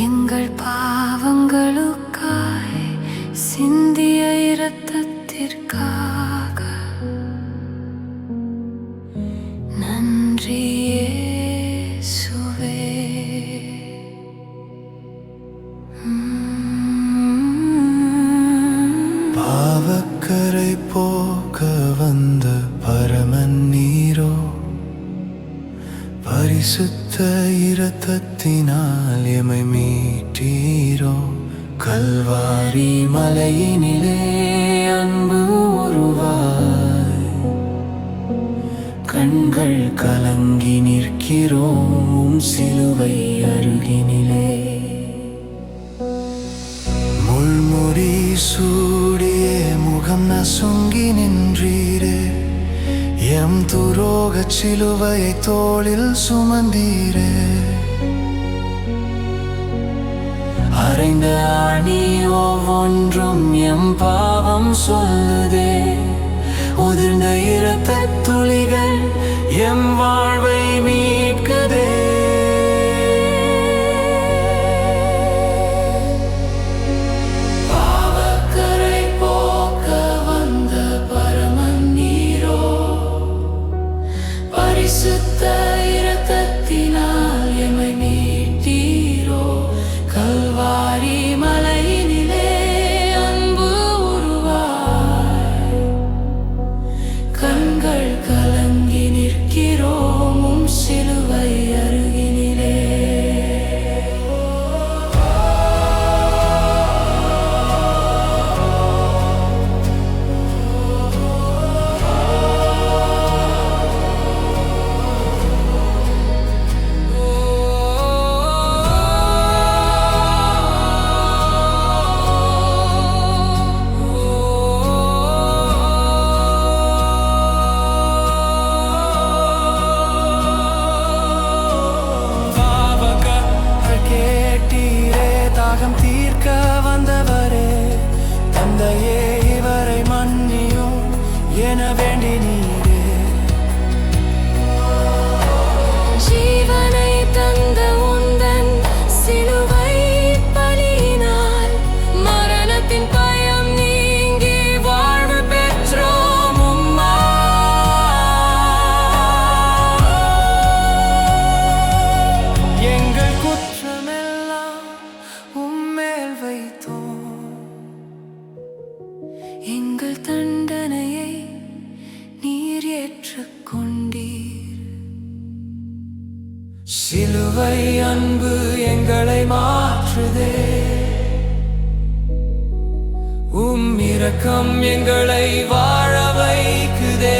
எங்கள் பாவங்களுக்காய் சிந்திய இரத்தத்திற்காக நன்றி இயேசுவே. பாவக்கரை போக்க வந்த பரமன் நீரோ, பரிசுத்த இரத்தத்தினால் எமை மீட்டீரோ. கல்வாரி மலையினிலே அன்பு உருவாய் கண்கள் கலங்கி நிற்கிறோம் சிலுவை அருகினிலே. முள்முடி சூடியே முகம் நசுங்கி நின்றீரே, எம் துரோகச் சிலுவையை தோளில் சுமந்தீரே. அறைந்த ஆணி ஒவ்வொன்றும் எம் பாவம் சொல்லுதே, உதிர்ந்த இரத்தத் துளிகள் எம் வாழ்வை மீட்குதே. பாவக்கரை போக்க வந்த பரமன் நீரோ, பரிசுத்த இரத்தத்தினால் எமை மீட்டீரோ. கல்வாரி மலையினிலே அன்பு உருவாய் கண்கள் கலங்கி நிற்கிறோம் சிலுவை அருகினிலே. தாகம் தீர்க்க வந்தவரே, தந்தையே இவரை மன்னியும் என வேண்டி நீரே. ஜீவனை தந்த உந்தன் சிலுவை பலியினால் மரணத்தின் பயம் நீங்கி வாழ்வு பெற்றோம் உம்மா. எங்கள் குற்றமெல்லாம் உம்மேல் வைத்தோம், எங்கள் தண்டனையை நீர் ஏற்றுக்கொண்டீர். சிலுவை அன்பு எங்களை மாற்றுதே, இரக்கம் எங்களை வாழ வைக்குதே.